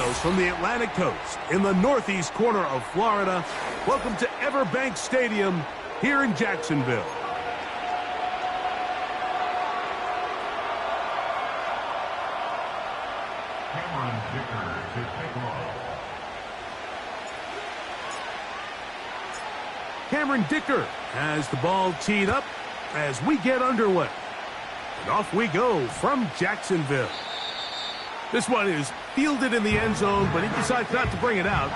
miles from the Atlantic coast in the northeast corner of Florida. Welcome to Everbank Stadium here in Jacksonville. Cameron Dicker has the ball teed up as we get underway. And off we go from Jacksonville. This one is fielded in the end zone, but he decides not to bring it out.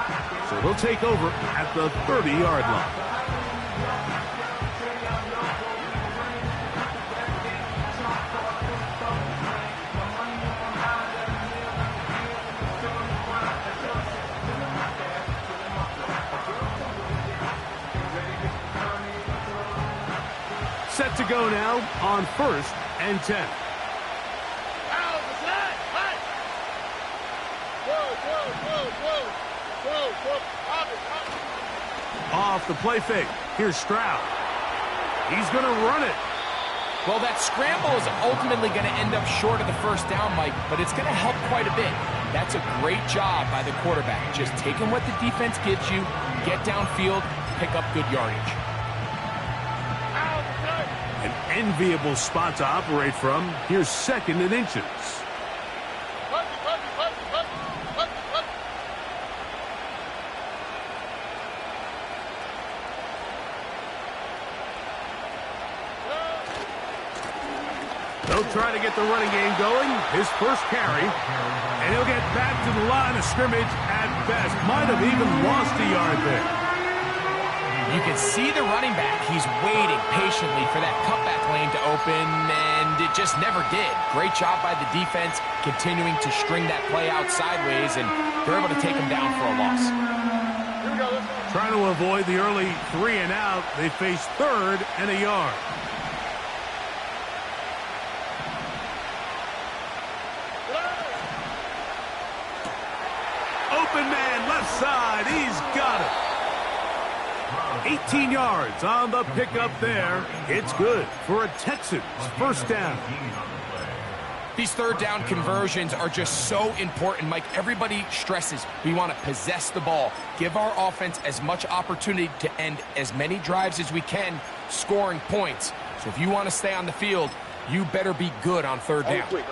So he'll take over at the 30-yard line. Set to go now on 1st and 10. Off the play fake. Here's Stroud. He's going to run it. Well, that scramble is ultimately going to end up short of the first down, Mike, but it's going to help quite a bit. That's a great job by the quarterback. Just taking what the defense gives you, get downfield, pick up good yardage. An enviable spot to operate from. Here's 2nd and inches. They'll try to get the running game going. His first carry. And he'll get back to the line of scrimmage at best. Might have even lost a yard there. You can see the running back. He's waiting patiently for that cutback lane to open, and it just never did. Great job by the defense, continuing to string that play out sideways, and they're able to take him down for a loss. Trying to avoid the early 3 and out, they face 3rd and a yard. Open man, left side, he's got it. 18 yards on the pickup there. It's good for a Texans first down. These 3rd down conversions are just so important, Mike. Everybody stresses we want to possess the ball, give our offense as much opportunity to end as many drives as we can, scoring points. So if you want to stay on the field, you better be good on 3rd down.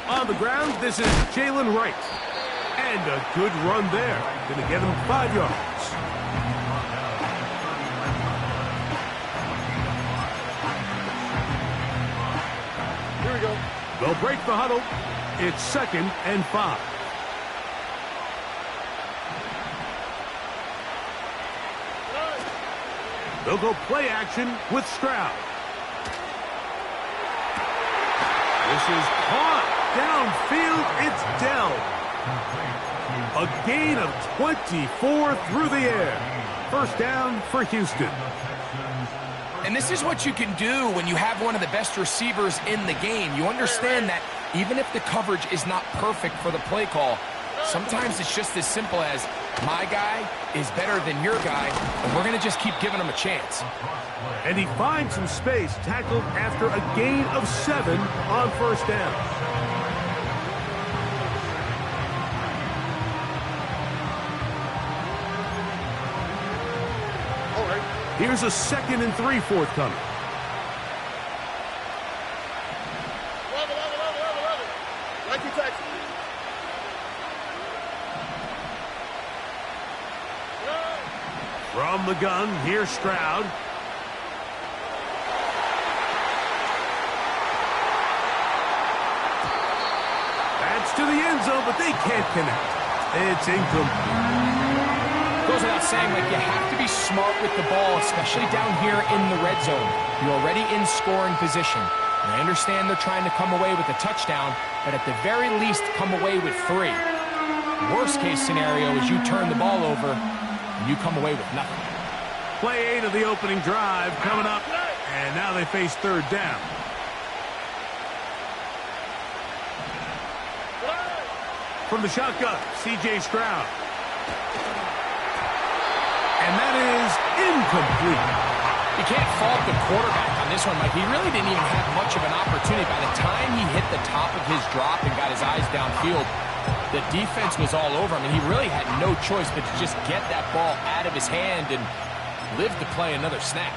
On the ground, this is Jalen Wright. And a good run there. Going to get him 5 yards. Here we go. They'll break the huddle. It's 2nd and 5. They'll go play action with Stroud. This is caught. Downfield, it's Dell. A gain of 24 through the air. First down for Houston. And this is what you can do when you have one of the best receivers in the game. You understand that even if the coverage is not perfect for the play call, sometimes it's just as simple as my guy is better than your guy, and we're going to just keep giving him a chance. And he finds some space, tackled after a gain of 7 on first down. Here's a 2nd and 3 forthcoming. From the gun, here's Stroud. That's to the end zone, but they can't connect. It's incomplete. Goes without saying, like, you have to be smart with the ball, especially down here in the red zone. You're already in scoring position. And I understand they're trying to come away with a touchdown, but at the very least, come away with 3. Worst case scenario is you turn the ball over and you come away with nothing. Play 8 of the opening drive coming up, and now they face 3rd down. From the shotgun, C.J. Stroud. And that is incomplete. You can't fault the quarterback on this one, Mike. He really didn't even have much of an opportunity. By the time he hit the top of his drop and got his eyes downfield, the defense was all over him, and he really had no choice but to just get that ball out of his hand and live to play another snap.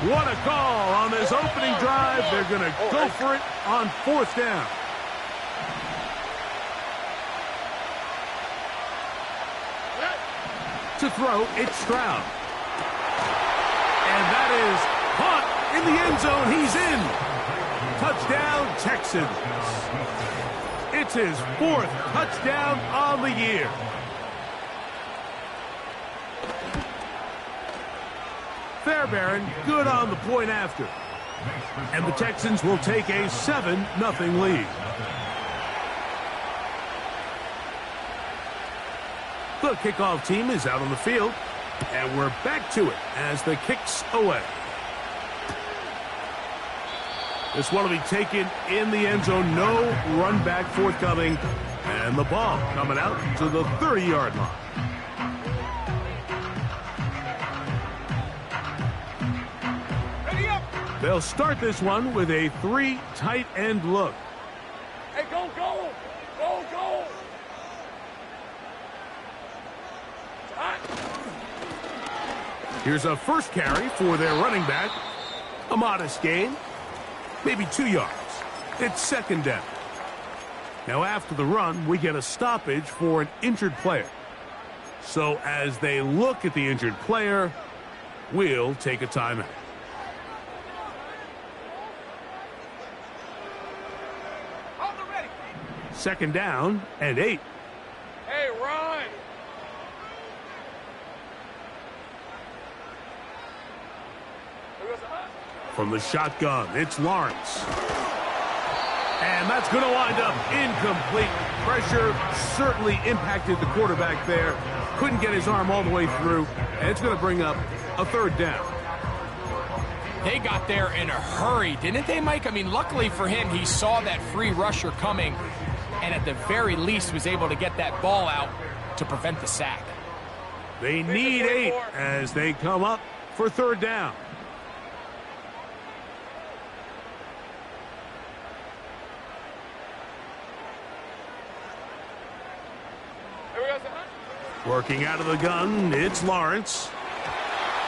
What a call on this opening drive. They're going to go for it on 4th down. To throw, it's Stroud. And that is caught in the end zone. He's in. Touchdown, Texans. It's his 4th touchdown on the year. Fairbairn good on the point after. And the Texans will take a 7-0 lead. The kickoff team is out on the field, and we're back to it as the kick's away. This one will be taken in the end zone. No run back forthcoming, and the ball coming out to the 30-yard line. Ready up. They'll start this one with a 3 tight end look. Hey, go, go, go, go. Here's a first carry for their running back. A modest gain, maybe 2 yards. It's 2nd down. Now after the run, we get a stoppage for an injured player. So as they look at the injured player, we'll take a timeout. Hold it ready. 2nd down and 8. Hey, run. From the shotgun, it's Lawrence. And that's going to wind up incomplete. Pressure certainly impacted the quarterback there. Couldn't get his arm all the way through. And it's going to bring up a 3rd down. They got there in a hurry, didn't they, Mike? I mean, luckily for him, he saw that free rusher coming and at the very least was able to get that ball out to prevent the sack. They need 8 as they come up for 3rd down. Working out of the gun, it's Lawrence.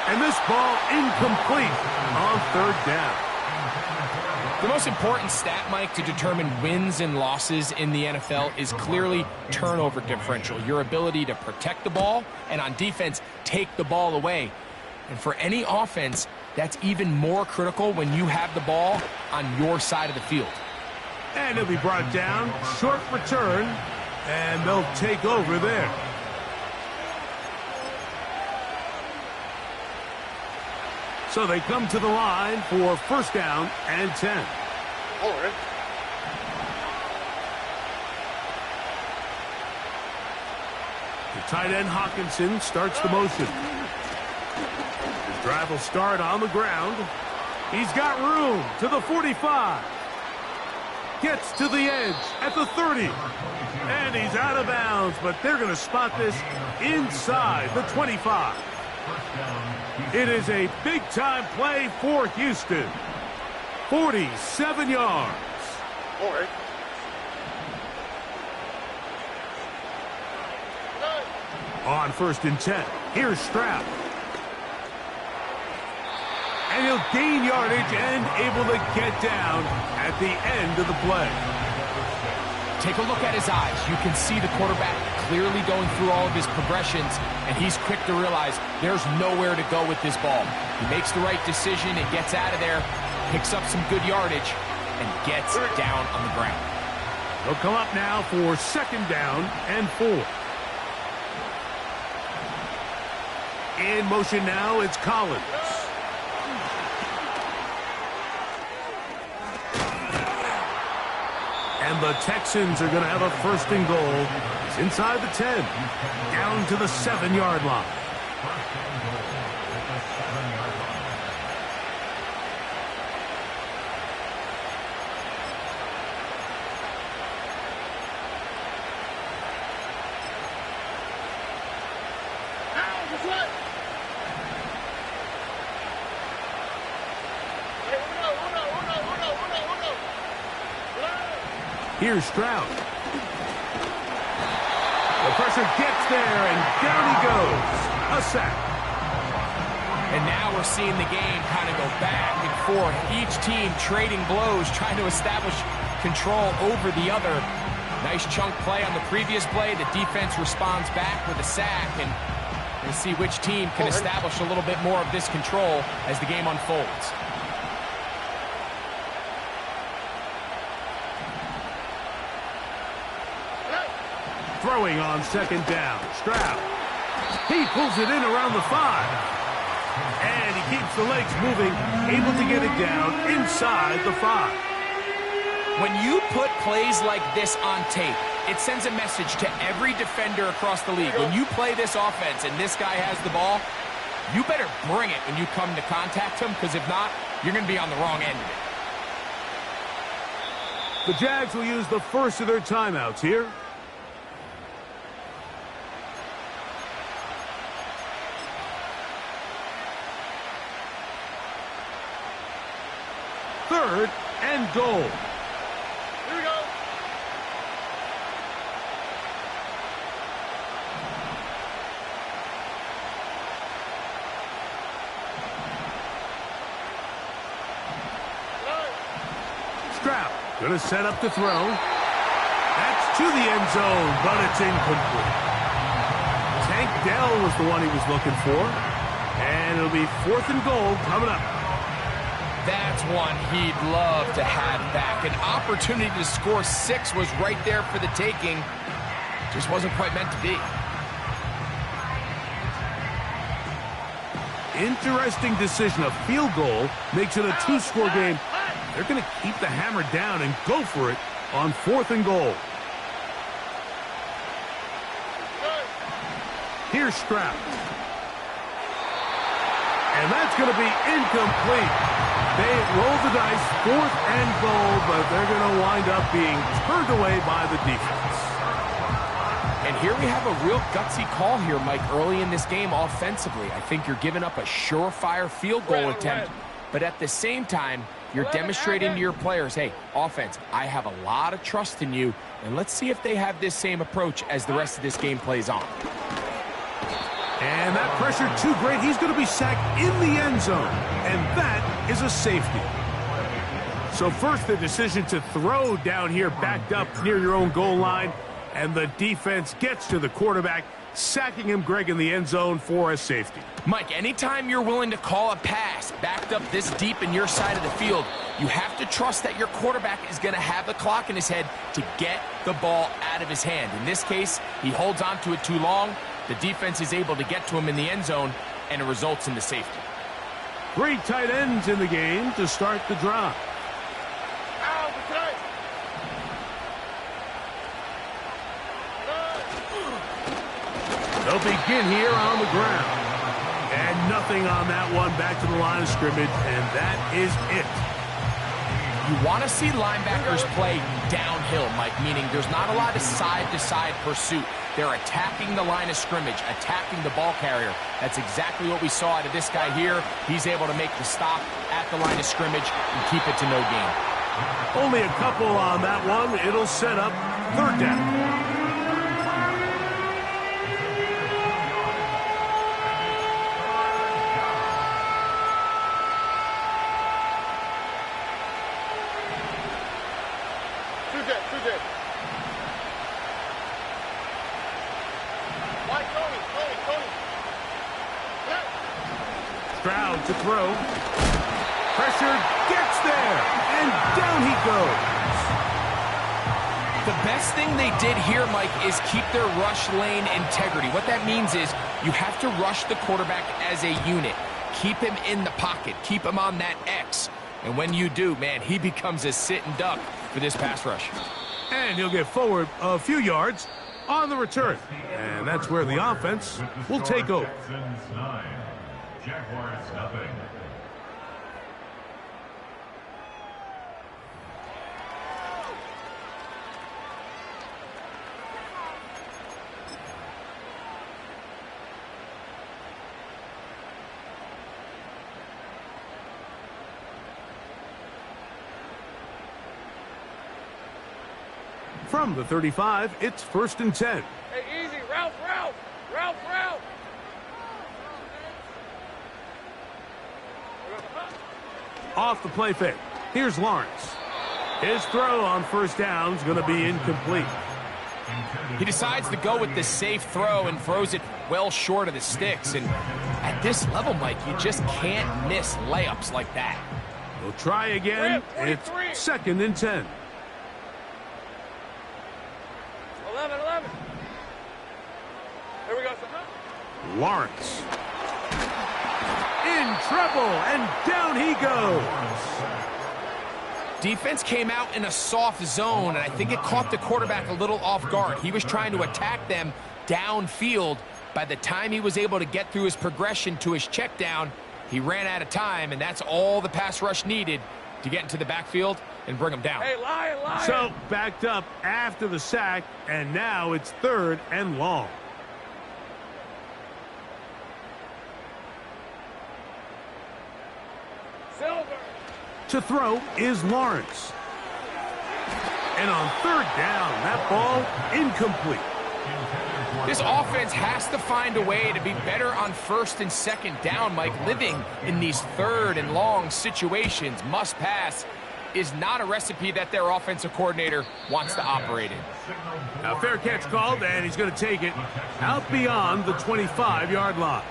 And this ball incomplete on 3rd down. The most important stat, Mike, to determine wins and losses in the NFL is clearly turnover differential, your ability to protect the ball and on defense, take the ball away. And for any offense, that's even more critical when you have the ball on your side of the field. And it'll be brought down, short return, and they'll take over there. So they come to the line for 1st down and 10. All right. The tight end Hawkinson starts the motion. His drive will start on the ground. He's got room to the 45. Gets to the edge at the 30. And he's out of bounds, but they're going to spot this inside the 25. It is a big-time play for Houston. 47 yards. All right. On 1st and 10, here's Stroud. And he'll gain yardage and able to get down at the end of the play. Take a look at his eyes. You can see the quarterback clearly going through all of his progressions, and he's quick to realize there's nowhere to go with this ball. He makes the right decision and gets out of there, picks up some good yardage, and gets down on the ground. They'll come up now for 2nd down and 4. In motion now, it's Collins. And the Texans are going to have a 1st and goal. It's inside the 10, down to the 7-yard line. Here's Stroud. The pressure gets there, and down he goes. A sack. And now we're seeing the game kind of go back and forth. Each team trading blows, trying to establish control over the other. Nice chunk play on the previous play. The defense responds back with a sack, and we'll see which team can establish a little bit more of this control as the game unfolds. Throwing on second down. Stroud. He pulls it in around the 5. And he keeps the legs moving, able to get it down inside the 5. When you put plays like this on tape, it sends a message to every defender across the league. When you play this offense and this guy has the ball, you better bring it when you come to contact him, because if not, you're going to be on the wrong end of it. The Jags will use the first of their timeouts here. Third and goal. Here we go. Stroud gonna set up to throw. That's to the end zone, but it's incomplete. Tank Dell was the one he was looking for. And it'll be 4th and goal coming up. That's one he'd love to have back. An opportunity to score 6 was right there for the taking. Just wasn't quite meant to be. Interesting decision. A field goal makes it a 2-score game. They're going to keep the hammer down and go for it on 4th and goal. Here's Stroud. And that's going to be incomplete. They roll the dice, 4th and goal, but they're going to wind up being turned away by the defense. And here we have a real gutsy call here, Mike, early in this game offensively. I think you're giving up a surefire field goal attempt, but at the same time, you're demonstrating to your players, hey, offense, I have a lot of trust in you, and let's see if they have this same approach as the rest of this game plays on. And that pressure too great. He's going to be sacked in the end zone. And that is a safety. So first the decision to throw down here backed up near your own goal line. And the defense gets to the quarterback, sacking him, Greg, in the end zone for a safety. Mike, anytime you're willing to call a pass backed up this deep in your side of the field, you have to trust that your quarterback is going to have the clock in his head to get the ball out of his hand. In this case, he holds on to it too long. The defense is able to get to him in the end zone, and it results in the safety. Great tight ends in the game to start the drive. They'll begin here on the ground. And nothing on that one, back to the line of scrimmage, and that is it. You want to see linebackers play downhill, Mike, meaning there's not a lot of side-to-side pursuit. They're attacking the line of scrimmage, attacking the ball carrier. That's exactly what we saw out of this guy here. He's able to make the stop at the line of scrimmage and keep it to no gain. Only a couple on that one. It'll set up 3rd down. Stroud to throw. Pressure gets there, and down he goes. The best thing they did here, Mike, is keep their rush lane integrity. What that means is you have to rush the quarterback as a unit. Keep him in the pocket. Keep him on that X. And when you do, man, he becomes a sit and duck for this pass rush. And he'll get forward a few yards on the return. And that's where the offense will take over. Jaguars nothing. From the 35, it's 1st and 10. Hey, easy. Ralph. Off the play fake. Here's Lawrence. His throw on 1st down is going to be incomplete. He decides to go with the safe throw and throws it well short of the sticks. And at this level, Mike, you just can't miss layups like that. We'll try again. It's 2nd and 10. 11. Here we go, son. Lawrence. In trouble, and down he goes. Defense came out in a soft zone, and I think it caught the quarterback a little off guard. He was trying to attack them downfield. By the time he was able to get through his progression to his check down, he ran out of time, and that's all the pass rush needed to get into the backfield and bring him down. Hey, lion. So, backed up after the sack, and now it's 3rd and long. Silver. To throw is Lawrence. And on 3rd down, that ball incomplete. This offense has to find a way to be better on 1st and 2nd down, Mike. Living in these 3rd and long situations, must pass, is not a recipe that their offensive coordinator wants to operate in. Now, fair catch called, and he's going to take it out beyond the 25-yard line.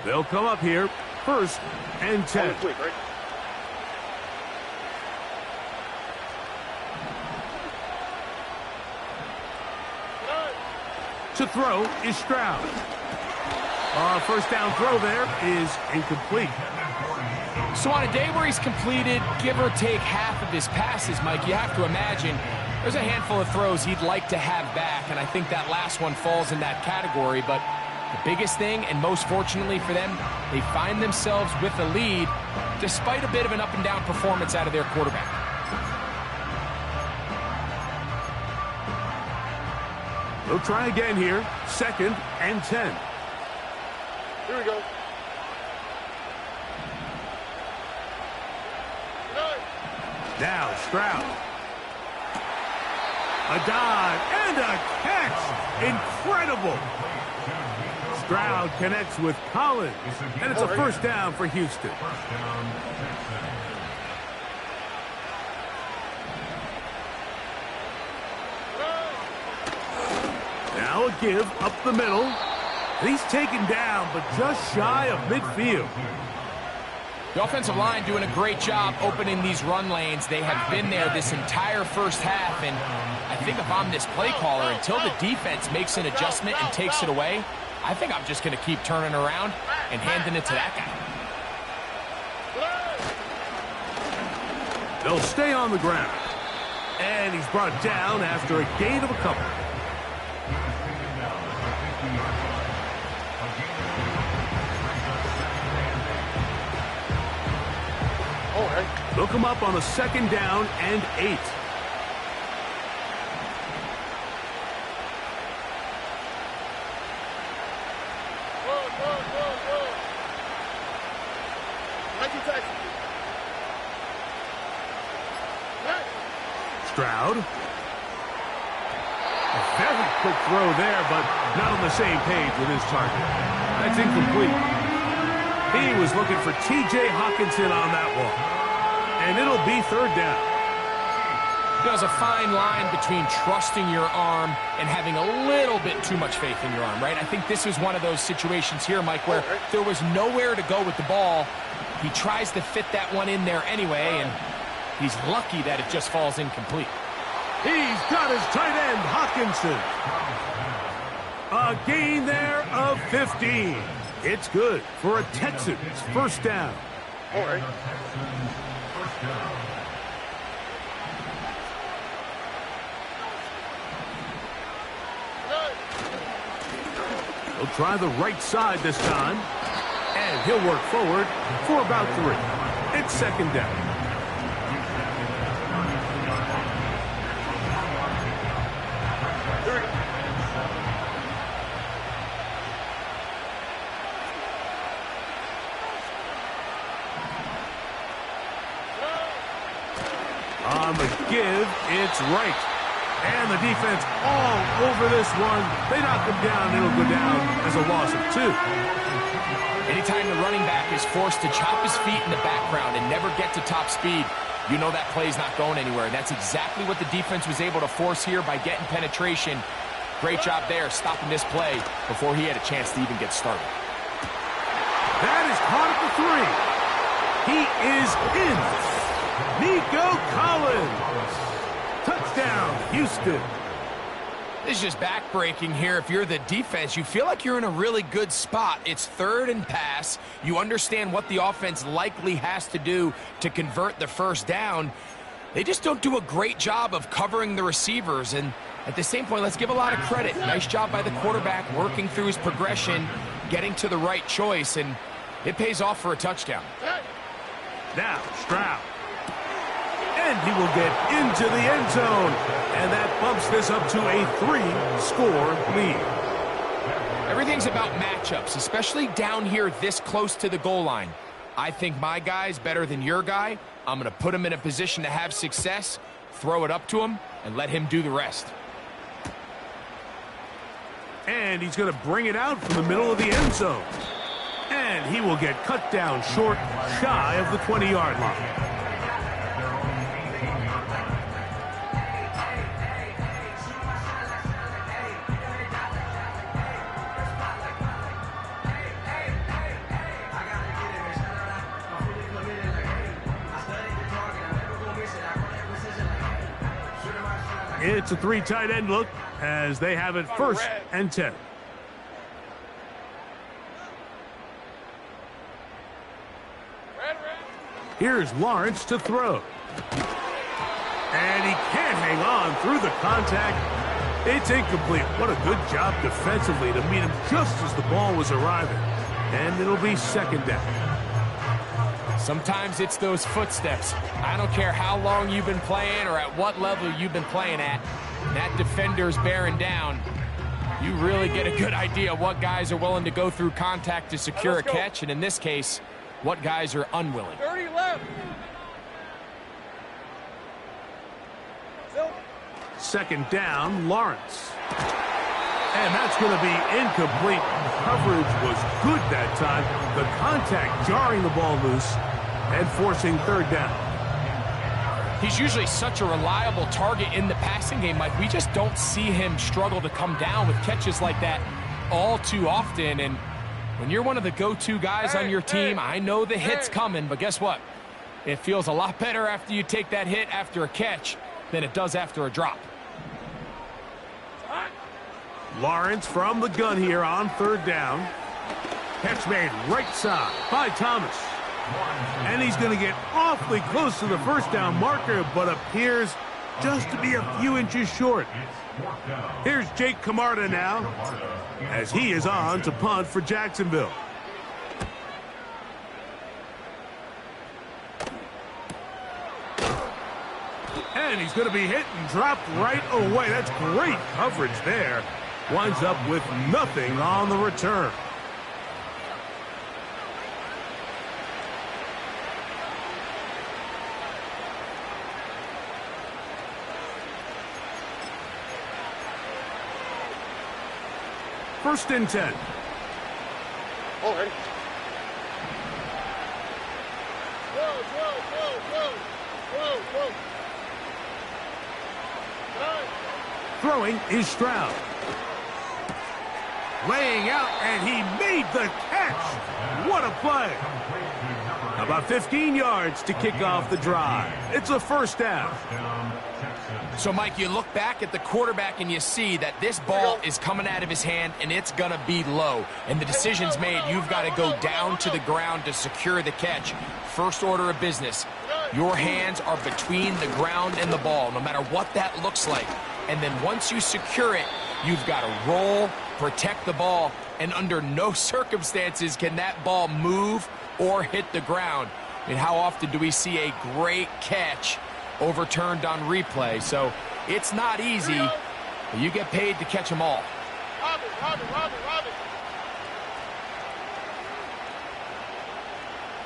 They'll come up here, 1st and 10. To throw is Stroud. 1st down throw there is incomplete. So on a day where he's completed, give or take half of his passes, Mike, you have to imagine there's a handful of throws he'd like to have back, and I think that last one falls in that category. But the biggest thing, and most fortunately for them, they find themselves with a lead despite a bit of an up-and-down performance out of their quarterback. They'll try again here, 2nd and 10. Here we go. Now Stroud. A dive and a catch. Incredible. Stroud connects with Collins, and it's a 1st down for Houston. Now a give up the middle. And he's taken down, but just shy of midfield. The offensive line doing a great job opening these run lanes. They have been there this entire 1st half, and I think if I'm this play caller, until the defense makes an adjustment and takes it away, I think I'm just going to keep turning around and handing it to that guy. They'll stay on the ground. And he's brought down after a gain of a couple. They'll come up on a 2nd down and 8. Stroud. A very quick throw there, but not on the same page with his target. That's incomplete. He was looking for T.J. Hawkinson on that one. And it'll be 3rd down. There's a fine line between trusting your arm and having a little bit too much faith in your arm, right? I think this is one of those situations here, Mike, where there was nowhere to go with the ball. He tries to fit that one in there anyway, and he's lucky that it just falls incomplete. He's got his tight end, Hawkinson. A gain there of 15. It's good for a Texans 1st down. All right. He'll try the right side this time. And he'll work forward for about 3. It's 2nd down. On the give, it's right. And the defense all over this one. They knock him down. It'll go down as a loss of 2. Anytime the running back is forced to chop his feet in the background and never get to top speed, you know that play's not going anywhere. And that's exactly what the defense was able to force here by getting penetration. Great job there stopping this play before he had a chance to even get started. That is caught at the 3. He is in. Nico Collins. Touchdown, Houston. This is just backbreaking here. If you're the defense, you feel like you're in a really good spot. It's 3rd and pass. You understand what the offense likely has to do to convert the first down. They just don't do a great job of covering the receivers. And at the same point, let's give a lot of credit. Nice job by the quarterback working through his progression, getting to the right choice, and it pays off for a touchdown. Now, Stroud. And he will get into the end zone. And that bumps this up to a 3-score lead. Everything's about matchups, especially down here this close to the goal line. I think my guy's better than your guy. I'm going to put him in a position to have success, throw it up to him, and let him do the rest. And he's going to bring it out from the middle of the end zone. And he will get cut down short, shy of the 20-yard line. It's a 3 tight end look as they have it 1st and 10. Here's Lawrence to throw. And he can't hang on through the contact. It's incomplete. What a good job defensively to meet him just as the ball was arriving. And it'll be 2nd down. Sometimes it's those footsteps. I don't care how long you've been playing or at what level you've been playing at. That defender's bearing down. You really get a good idea of what guys are willing to go through contact to secure a catch, and in this case, what guys are unwilling. 30 left. 2nd down, Lawrence. And that's going to be incomplete. Coverage was good that time. The contact jarring the ball loose and forcing 3rd down. He's usually such a reliable target in the passing game, Mike. We just don't see him struggle to come down with catches like that all too often. And when you're one of the go-to guys on your team, I know the hit's coming, but guess what? It feels a lot better after you take that hit after a catch than it does after a drop. Lawrence from the gun here on 3rd down. Catch made right side by Thomas. And he's going to get awfully close to the 1st down marker, but appears just to be a few inches short. Here's Jake Camarda now, as he is on to punt for Jacksonville. And he's going to be hit and dropped right away. That's great coverage there. Winds up with nothing on the return. First and 10. Already. Throwing is Stroud. Laying out, and he made the catch. What a play. About 15 yards to kick off the drive. It's a 1st down. So, Mike, you look back at the quarterback and you see that this ball is coming out of his hand and it's going to be low. And the decision's made. You've got to go down to the ground to secure the catch. First order of business. Your hands are between the ground and the ball, no matter what that looks like. And then once you secure it, you've got to roll, protect the ball, and under no circumstances can that ball move or hit the ground. I mean, how often do we see a great catch overturned on replay? So it's not easy, but you get paid to catch them all. Robin.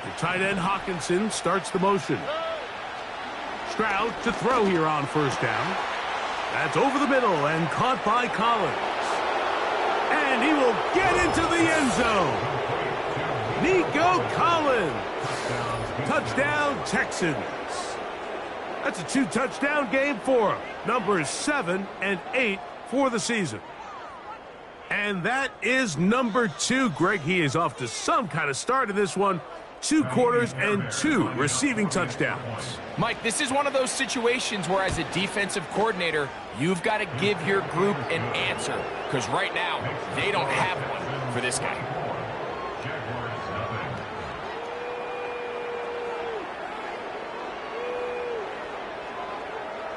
The tight end Hawkinson starts the motion. Stroud to throw here on first down. That's over the middle and caught by Collins. And he will get into the end zone. Nico Collins. Touchdown, Texans. That's a 2-touchdown game for him. Numbers 7 and 8 for the season. And that is number 2. Greg, he is off to some kind of start in this one. 2 quarters and 2 receiving touchdowns. Mike, this is one of those situations where as a defensive coordinator, you've got to give your group an answer. Because right now, they don't have one for this guy.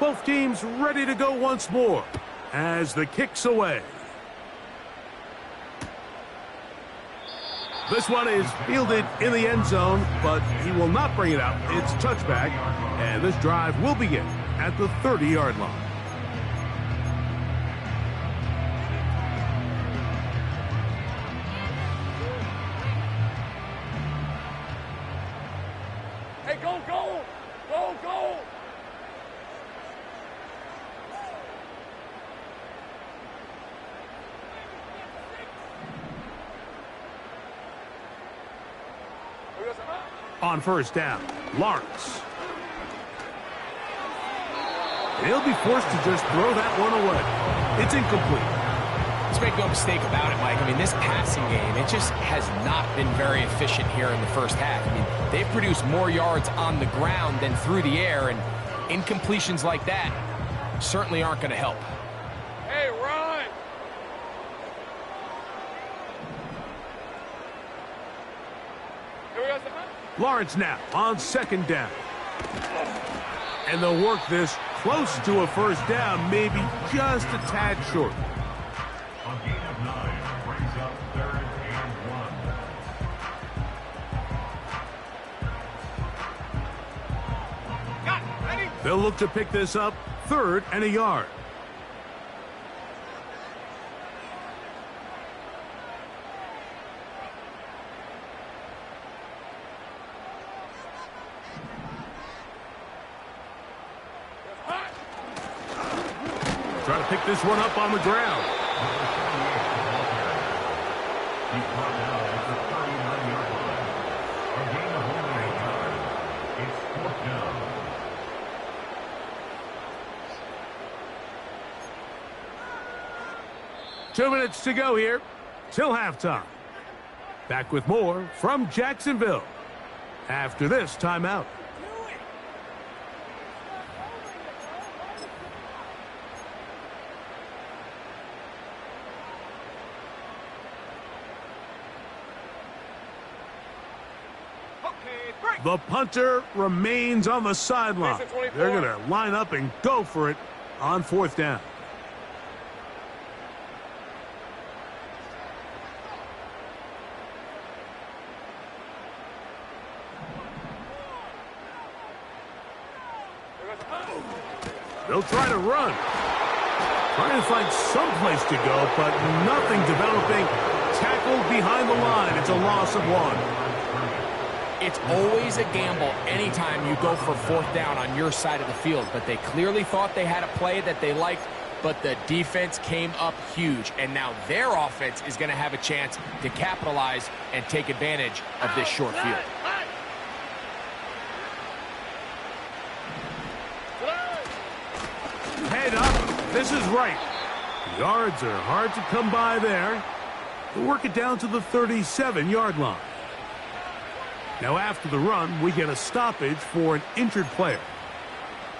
Both teams ready to go once more as the kick's away. This one is fielded in the end zone, but he will not bring it out. It's touchback, and this drive will begin at the 30-yard line. Hey, go, go! Go, go! On first down, Lawrence. He'll be forced to just throw that one away. It's incomplete. Let's make no mistake about it, Mike. I mean, this passing game, it just has not been very efficient here in the first half. I mean, they've produced more yards on the ground than through the air, and incompletions like that certainly aren't going to help. Hey, run! Lawrence now on second down. And they'll work this close to a first down, maybe just a tad short. A gain of 9 brings up 3rd and 1. Got it, ready? They'll look to pick this up 3rd and a yard. Try to pick this one up on the ground. He's brought down at the 39-yard line. A gain of only 8 yards. It's 4th down. Two minutes to go here till halftime. Back with more from Jacksonville after this timeout. The punter remains on the sideline. They're going to line up and go for it on 4th down. They'll try to run. Trying to find some place to go, but nothing developing. Tackled behind the line. It's a loss of 1. It's always a gamble anytime you go for 4th down on your side of the field, but they clearly thought they had a play that they liked, but the defense came up huge, and now their offense is going to have a chance to capitalize and take advantage of this short field. Head up. This is right. The yards are hard to come by there. We'll work it down to the 37-yard line. Now after the run, we get a stoppage for an injured player.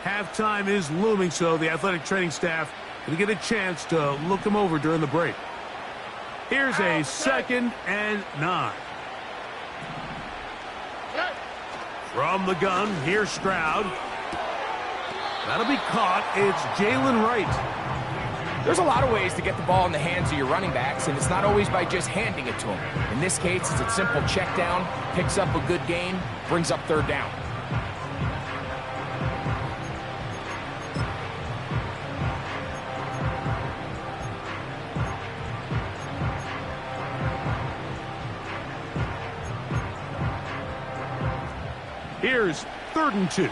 Halftime is looming, so the athletic training staff will get a chance to look him over during the break. Here's a 2nd and 9. From the gun, here's Stroud. That'll be caught. It's Jalen Wright. There's a lot of ways to get the ball in the hands of your running backs, and it's not always by just handing it to them. In this case, it's a simple check down, picks up a good gain, brings up 3rd down. Here's 3rd and 2.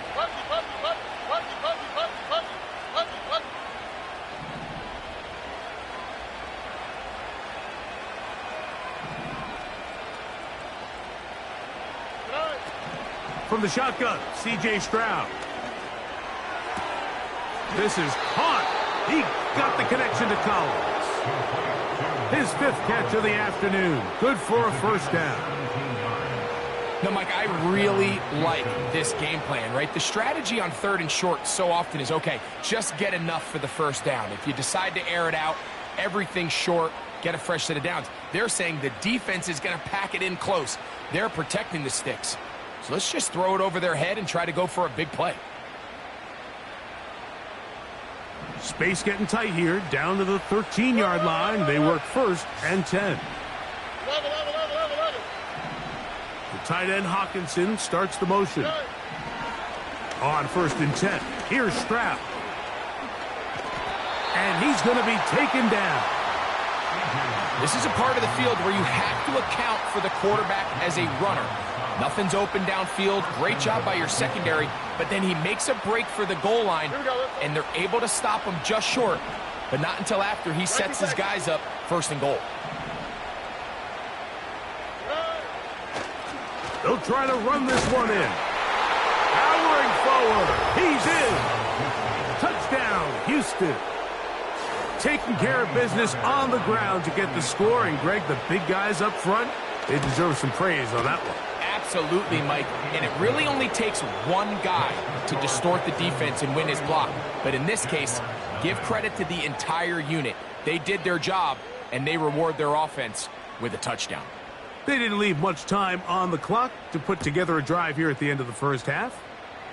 from the shotgun, C.J. Stroud. This is caught. He got the connection to Collins. His 5th catch of the afternoon. Good for a first down. Now, Mike, I really like this game plan, right? The strategy on 3rd and short so often is, okay, just get enough for the first down. If you decide to air it out, everything short, get a fresh set of downs. They're saying the defense is going to pack it in close. They're protecting the sticks. So let's just throw it over their head and try to go for a big play. Space getting tight here, down to the 13-yard line. They work 1st and 10. The tight end Hawkinson starts the motion. On 1st and 10, here's Stroud. And he's going to be taken down. This is a part of the field where you have to account for the quarterback as a runner. Nothing's open downfield. Great job by your secondary, but then he makes a break for the goal line, and they're able to stop him just short, but not until after he sets his guys up 1st and goal. They'll try to run this one in. Powering forward. He's in. Touchdown, Houston. Taking care of business on the ground to get the score. And, Greg, the big guys up front, they deserve some praise on that one. Absolutely, Mike. And it really only takes one guy to distort the defense and win his block. But in this case, give credit to the entire unit. They did their job, and they reward their offense with a touchdown. They didn't leave much time on the clock to put together a drive here at the end of the first half.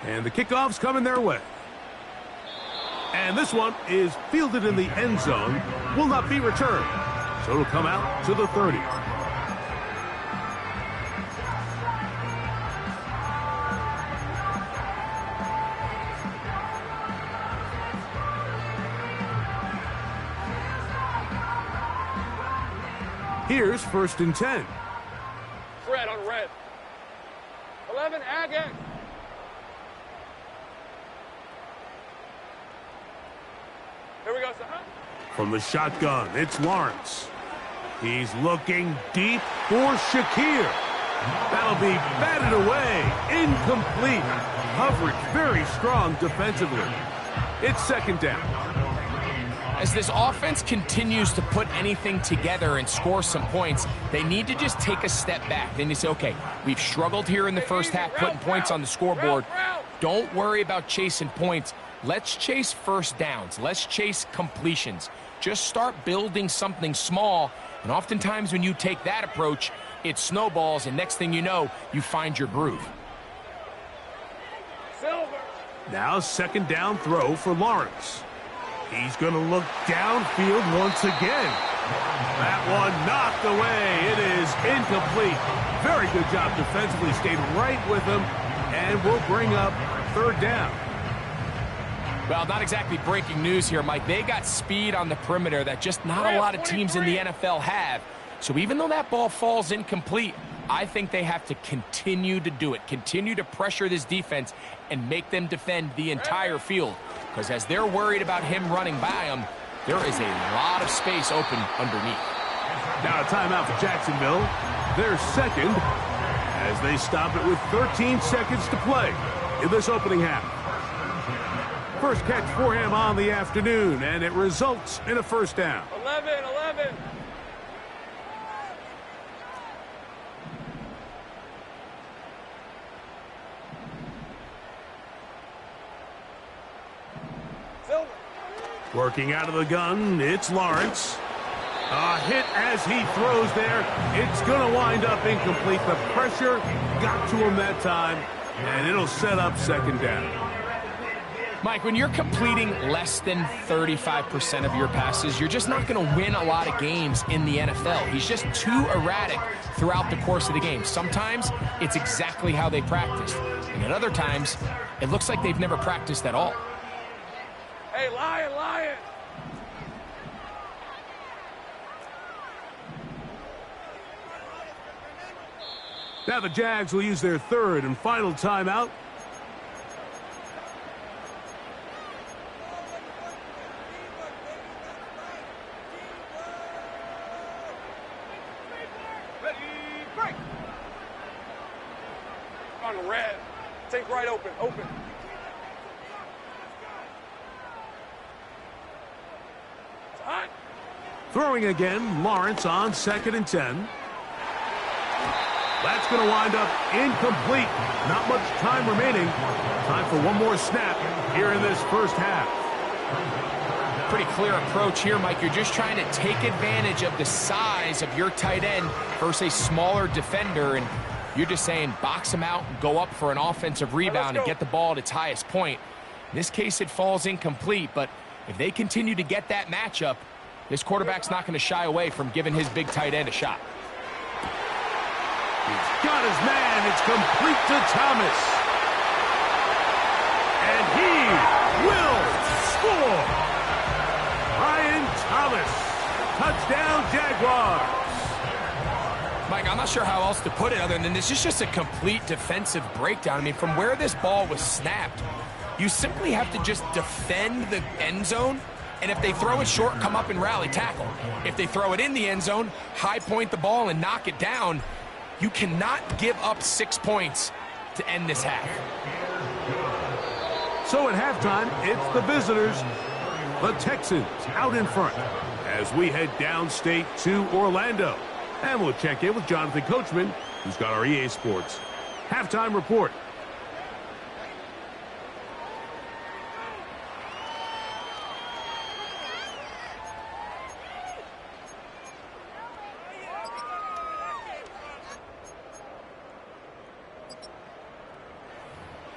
And the kickoff's coming their way. And this one is fielded in the end zone. Will not be returned. So it'll come out to the 30. Here's 1st and 10. Red on red. 11, Agate. Here we go, son. From the shotgun, it's Lawrence. He's looking deep for Shakir. That'll be batted away. Incomplete. Coverage very strong defensively. It's 2nd down. As this offense continues to put anything together and score some points, they need to just take a step back. Then you say, okay, we've struggled here in the first half putting points on the scoreboard. Don't worry about chasing points. Let's chase first downs. Let's chase completions. Just start building something small, and oftentimes when you take that approach, it snowballs, and next thing you know, you find your groove. Now 2nd down throw for Lawrence. He's going to look downfield once again. That one knocked away. It is incomplete. Very good job defensively. Stayed right with him, and will bring up 3rd down. Well, not exactly breaking news here, Mike. They got speed on the perimeter that just not a lot of teams in the NFL have. So even though that ball falls incomplete, I think they have to continue to do it. Continue to pressure this defense and make them defend the entire field. Because as they're worried about him running by them, there is a lot of space open underneath. Now a timeout for Jacksonville. Their 2nd as they stop it with 13 seconds to play in this opening half. First catch for him on the afternoon, and it results in a 1st down. 11. Working out of the gun, it's Lawrence. A hit as he throws there. It's going to wind up incomplete. The pressure got to him that time, and it'll set up 2nd down. Mike, when you're completing less than 35% of your passes, you're just not going to win a lot of games in the NFL. He's just too erratic throughout the course of the game. Sometimes it's exactly how they practiced, and at other times, it looks like they've never practiced at all. Hey, Lion. Now the Jags will use their 3rd and final timeout. On red. Take right open. Open. It's hot. Throwing again, Lawrence on 2nd and 10. That's going to wind up incomplete. Not much time remaining. Time for one more snap here in this first half. Pretty clear approach here, Mike. You're just trying to take advantage of the size of your tight end versus a smaller defender, and you're just saying box him out and go up for an offensive rebound and get the ball at its highest point. In this case, it falls incomplete, but if they continue to get that matchup, this quarterback's not going to shy away from giving his big tight end a shot. He's got his man. It's complete to Thomas. And he will score. Brian Thomas. Touchdown, Jaguars. Mike, I'm not sure how else to put it other than this is just a complete defensive breakdown. I mean, from where this ball was snapped, you simply have to just defend the end zone. And if they throw it short, come up and rally tackle. If they throw it in the end zone, high point the ball and knock it down. You cannot give up 6 points to end this half. So at halftime, it's the visitors, the Texans, out in front as we head downstate to Orlando. And we'll check in with Jonathan Coachman, who's got our EA Sports halftime report.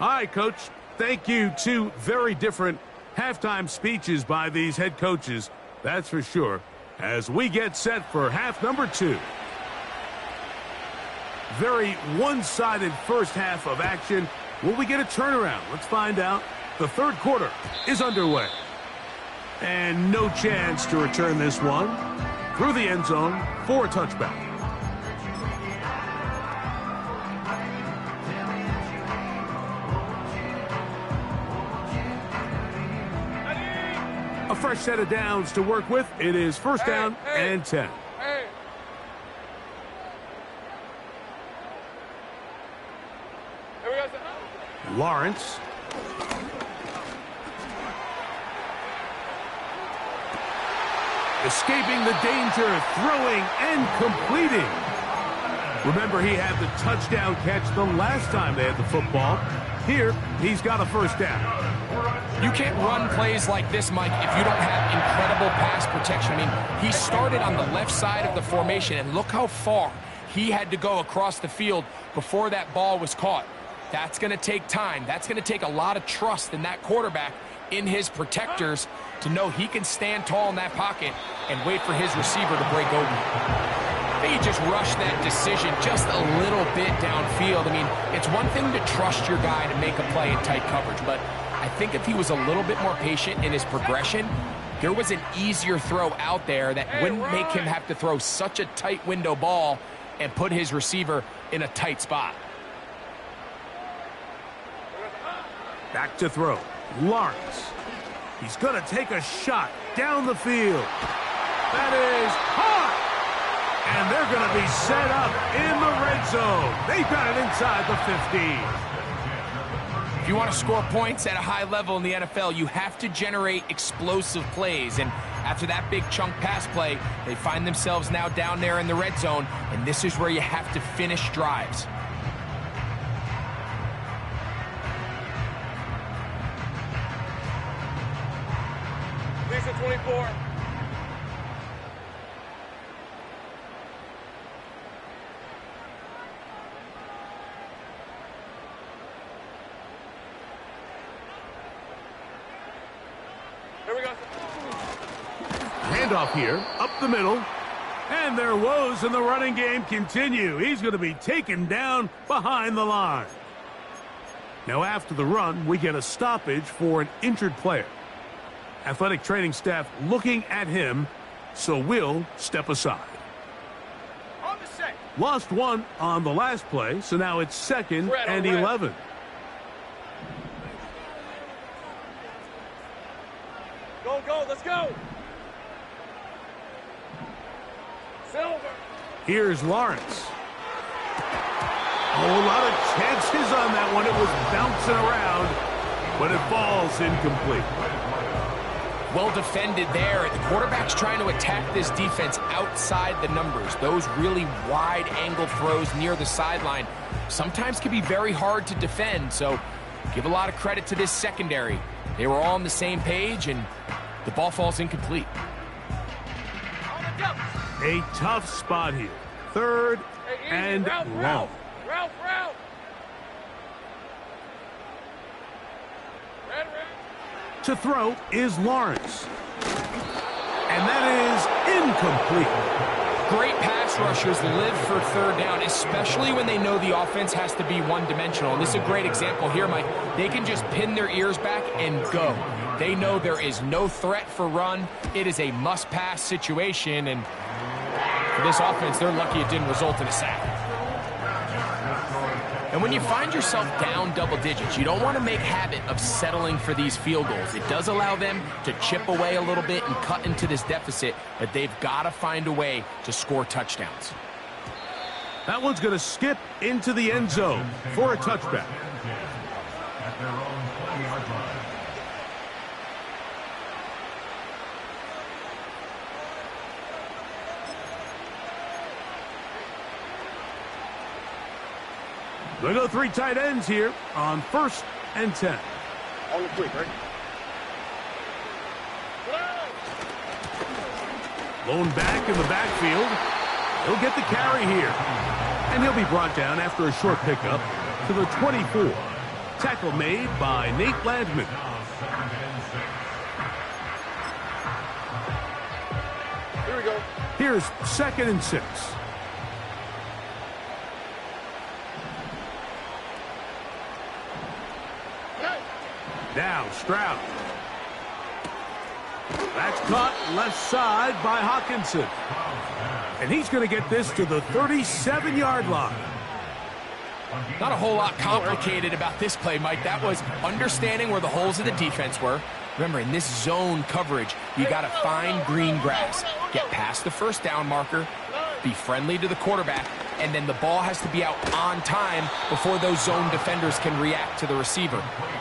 All right, Coach. Thank you. Two very different halftime speeches by these head coaches, that's for sure, as we get set for half number 2. Very one-sided first half of action. Will we get a turnaround? Let's find out. The third quarter is underway. And no chance to return this one through the end zone for a touchback. A fresh set of downs to work with. It is first down and 10. Hey. Here we go. Lawrence. Escaping the danger, throwing and completing. Remember, he had the touchdown catch the last time they had the football. Here, he's got a first down. You can't run plays like this, Mike, if you don't have incredible pass protection. I mean, he started on the left side of the formation, and look how far he had to go across the field before that ball was caught. That's going to take time. That's going to take a lot of trust in that quarterback, in his protectors, to know he can stand tall in that pocket and wait for his receiver to break open. He just rushed that decision just a little bit downfield. I mean, it's one thing to trust your guy to make a play in tight coverage, but I think if he was a little bit more patient in his progression, there was an easier throw out there that wouldn't make him have to throw such a tight window ball and put his receiver in a tight spot. Back to throw. Lawrence. He's going to take a shot down the field. That is hot. And they're going to be set up in the red zone. They've got it inside the 15. If you want to score points at a high level in the NFL, you have to generate explosive plays. And after that big chunk pass play, they find themselves now down there in the red zone. And this is where you have to finish drives. Lisa 24. Here we go. Handoff here, up the middle. And their woes in the running game continue. He's going to be taken down behind the line. Now after the run, we get a stoppage for an injured player. Athletic training staff looking at him, so we'll step aside. On the set. Lost one on the last play, so now it's 2nd and 11. Go, go, let's go. Silver. Here's Lawrence. Oh, a lot of chances on that one. It was bouncing around, but it falls incomplete. Well defended there. The quarterback's trying to attack this defense outside the numbers. Those really wide angle throws near the sideline sometimes can be very hard to defend, so give a lot of credit to this secondary. They were all on the same page, and the ball falls incomplete. A tough spot here. Third and long. Ralph. To throw is Lawrence. And that is incomplete. Great pass rushers live for third down, especially when they know the offense has to be one-dimensional. And this is a great example here, Mike. They can just pin their ears back and go. They know there is no threat for run. It is a must-pass situation, and for this offense, they're lucky it didn't result in a sack. And when you find yourself down double digits, you don't want to make habit of settling for these field goals. It does allow them to chip away a little bit and cut into this deficit, but they've got to find a way to score touchdowns. That one's going to skip into the end zone for a touchback. At their own 20-yard line. They go 3 tight ends here on 1st and 10. On the quick, right? Lone back in the backfield. He'll get the carry here. And he'll be brought down after a short pickup to the 24. Tackle made by Nate Landman. Here we go. Here's 2nd and 6. Now Stroud. That's caught left side by Hawkinson. And he's going to get this to the 37-yard line. Not a whole lot complicated about this play, Mike. That was understanding where the holes of the defense were. Remember, in this zone coverage, you got to find green grass. Get past the first down marker, be friendly to the quarterback, and then the ball has to be out on time before those zone defenders can react to the receiver.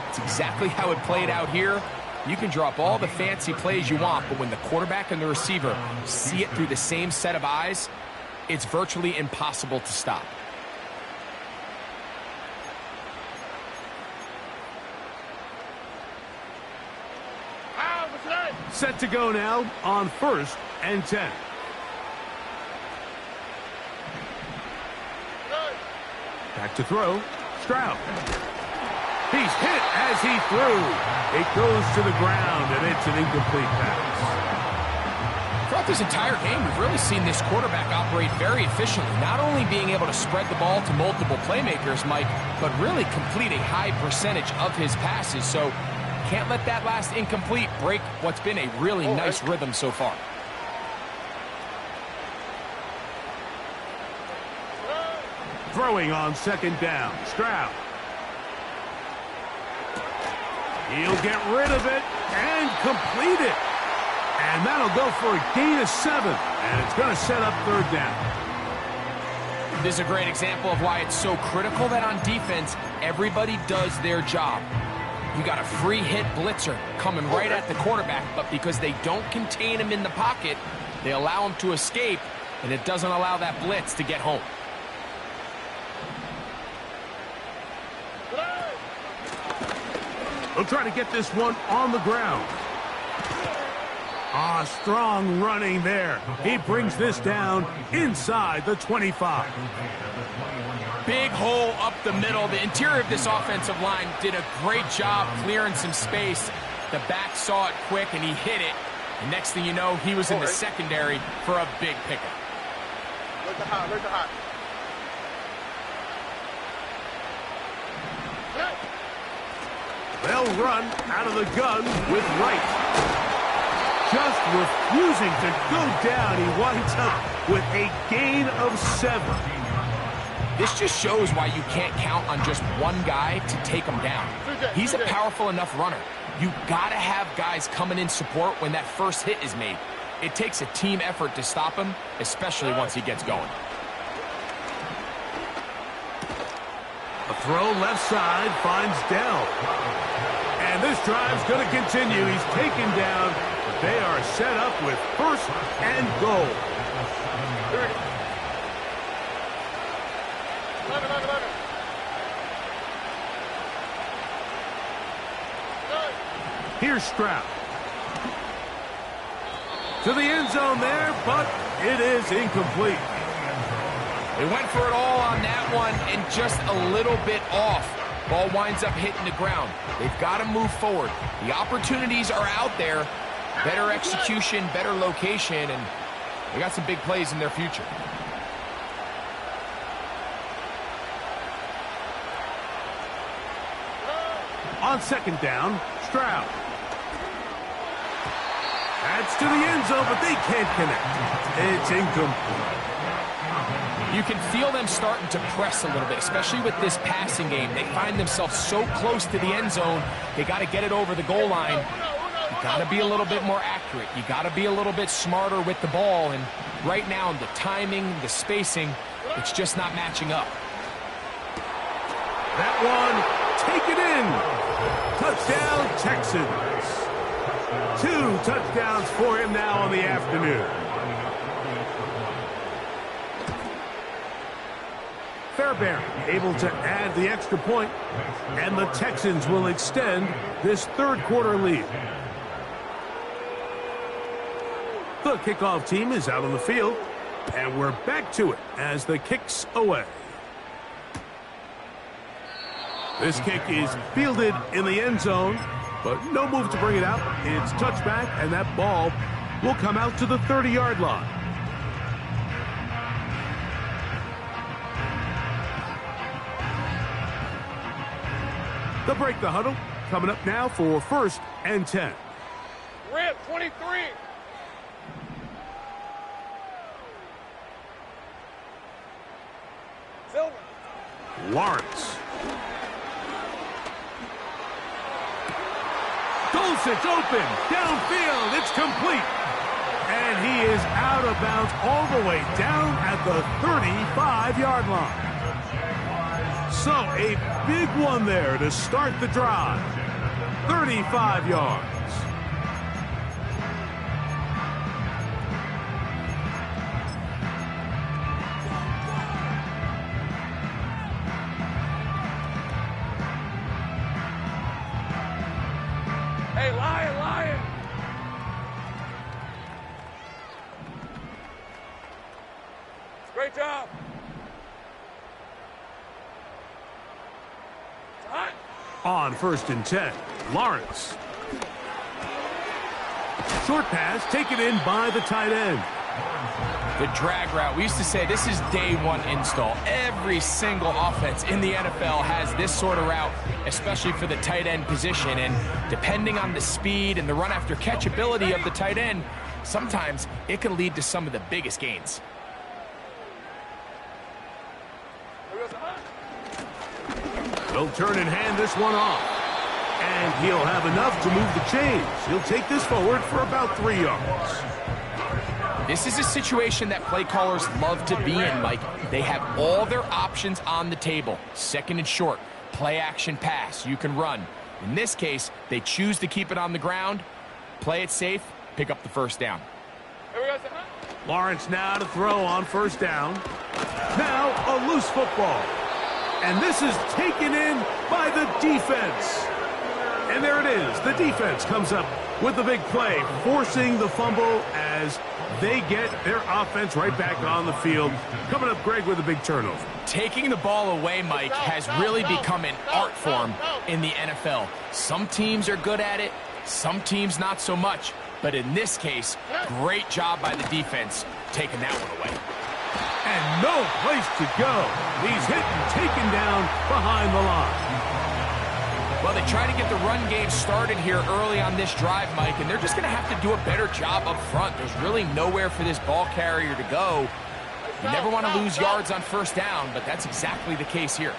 It's exactly how it played out here. You can drop all the fancy plays you want, but when the quarterback and the receiver see it through the same set of eyes, it's virtually impossible to stop. Set to go now on 1st and 10. Back to throw. Stroud. He's hit as he threw. It goes to the ground, and it's an incomplete pass. Throughout this entire game, we've really seen this quarterback operate very efficiently, not only being able to spread the ball to multiple playmakers, Mike, but really complete a high percentage of his passes. So can't let that last incomplete break what's been a really nice rhythm so far. Throwing on 2nd down. Stroud. He'll get rid of it and complete it. And that'll go for a gain of 7. And it's going to set up 3rd down. This is a great example of why it's so critical that on defense, everybody does their job. You got a free hit blitzer coming right at the quarterback, but because they don't contain him in the pocket, they allow him to escape, and it doesn't allow that blitz to get home. They'll try to get this one on the ground. Strong running there. He brings this down inside the 25. Big hole up the middle. The interior of this offensive line did a great job clearing some space. The back saw it quick, and he hit it. And next thing you know, he was in the secondary for a big pickup. Look at hot, look at hot. They'll run out of the gun with Wright. Just refusing to go down. He winds up with a gain of 7. This just shows why you can't count on just one guy to take him down. He's a powerful enough runner. You gotta have guys coming in support when that first hit is made. It takes a team effort to stop him, especially once he gets going. throw left side finds Dell. And this drive's going to continue. He's taken down. They are set up with first and goal. Here's Stroud. To the end zone there, but it is incomplete. They went for it all on that one and just a little bit off. Ball winds up hitting the ground. They've got to move forward. The opportunities are out there. Better execution, better location, and they got some big plays in their future. On second down, Stroud. That's to the end zone, but they can't connect. It's incomplete. You can feel them starting to press a little bit, especially with this passing game. They find themselves so close to the end zone, they got to get it over the goal line. You got to be a little bit more accurate. You got to be a little bit smarter with the ball, and right now, the timing, the spacing, it's just not matching up. That one, take it in. Touchdown, Texans. 2 touchdowns for him now on the afternoon. Fairbairn able to add the extra point, and the Texans will extend this third quarter lead. The kickoff team is out on the field, and we're back to it as the kick's away. This kick is fielded in the end zone, but no move to bring it out. It's touchback, and that ball will come out to the 30-yard line. They'll break the huddle. Coming up now for first and 10. Red 23. Silver. Lawrence. Dulcich open. Downfield. It's complete. And he is out of bounds all the way down at the 35-yard line. So a big one there to start the drive. 35 yards. Hey, Lion. Great job. On first and 10, Lawrence. Short pass taken in by the tight end. The drag route. We used to say this is day one install. Every single offense in the NFL has this sort of route, especially for the tight end position. And depending on the speed and the run after catch ability of the tight end, sometimes it can lead to some of the biggest gains. He'll turn and hand this one off. And he'll have enough to move the chains. He'll take this forward for about 3 yards. This is a situation that play callers love to be in, Mike. They have all their options on the table. Second and short, play action pass, you can run. In this case, they choose to keep it on the ground, play it safe, pick up the first down. Lawrence now to throw on first down. Now a loose football. And this is taken in by the defense. And there it is. The defense comes up with the big play, forcing the fumble as they get their offense right back on the field. Coming up, Greg, with a big turnover. Taking the ball away, Mike, has really become an art form in the NFL. Some teams are good at it, some teams not so much. But in this case, great job by the defense taking that one away. And no place to go. He's hit and taken down behind the line. Well, they try to get the run game started here early on this drive, Mike, and they're just going to have to do a better job up front. There's really nowhere for this ball carrier to go. You never want to lose yards on first down, but that's exactly the case here.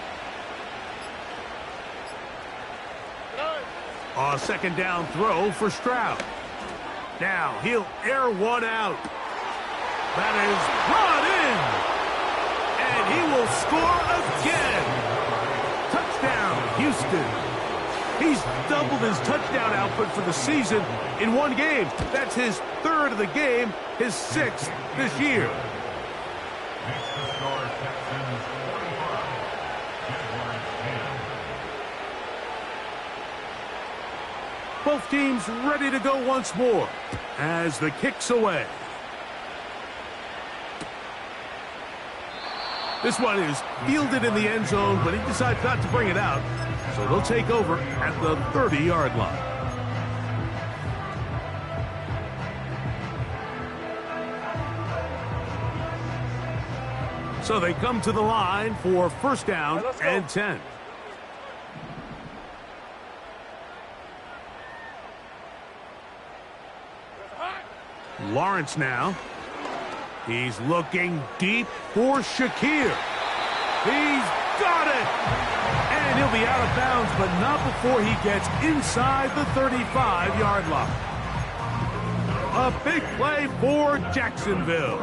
A second down throw for Stroud. Now he'll air one out. That is brought in. And he will score again. Houston. He's doubled his touchdown output for the season in one game. That's his third of the game, his sixth this year. Next to score, Texans 45, Jaguars 10. Both teams ready to go once more as the kick's away. This one is fielded in the end zone, but he decides not to bring it out. So they'll take over at the 30-yard line. So they come to the line for first down and 10. Lawrence now. He's looking deep for Shakir. He's got it! And he'll be out of bounds, but not before he gets inside the 35-yard line. A big play for Jacksonville.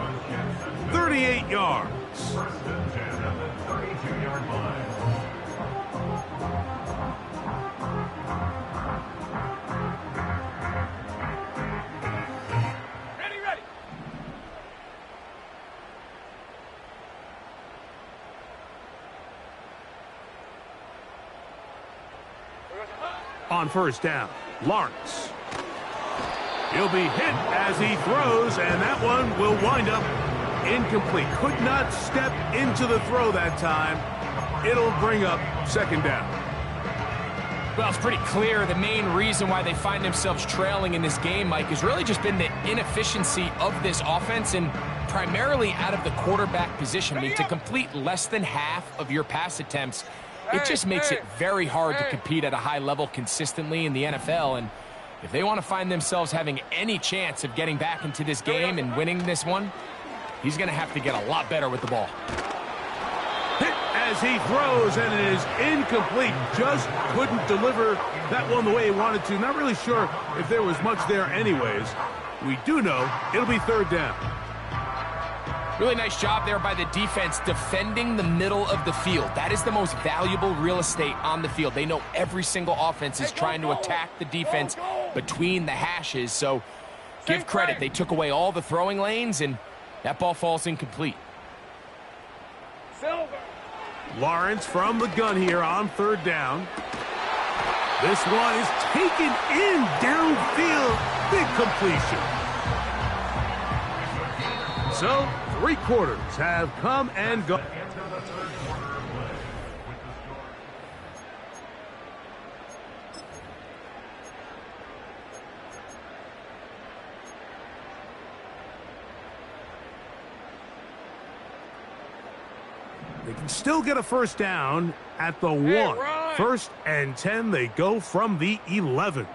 38 yards. First and 10 at the 32-yard line. Ready. On first down, Lawrence. He'll be hit as he throws, and that one will wind up incomplete. Could not step into the throw that time. It'll bring up second down. Well, it's pretty clear the main reason why they find themselves trailing in this game, Mike, has really just been the inefficiency of this offense and primarily out of the quarterback position. I mean, to complete less than half of your pass attempts, it just makes it very hard to compete at a high level consistently in the NFL. And if they want to find themselves having any chance of getting back into this game and winning this one, he's going to have to get a lot better with the ball. Hit as he throws, and it is incomplete. Just couldn't deliver that one the way he wanted to. Not really sure if there was much there anyways. We do know it'll be third down. Really nice job there by the defense defending the middle of the field. That is the most valuable real estate on the field. They know every single offense is trying to attack the defense between the hashes. So give credit. They took away all the throwing lanes, and that ball falls incomplete. Lawrence from the gun here on third down. This one is taken in downfield. Big completion. So, three quarters have come and gone. They can still get a first down at the 1. First and 10, they go from the 11.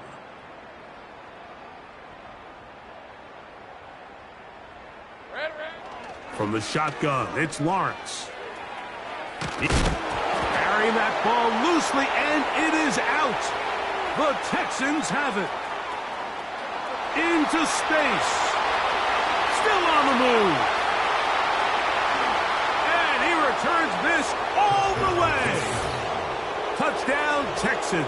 From the shotgun, it's Lawrence. Carrying that ball loosely, and it is out. The Texans have it. Into space. Still on the move. And he returns this all the way. Touchdown, Texans.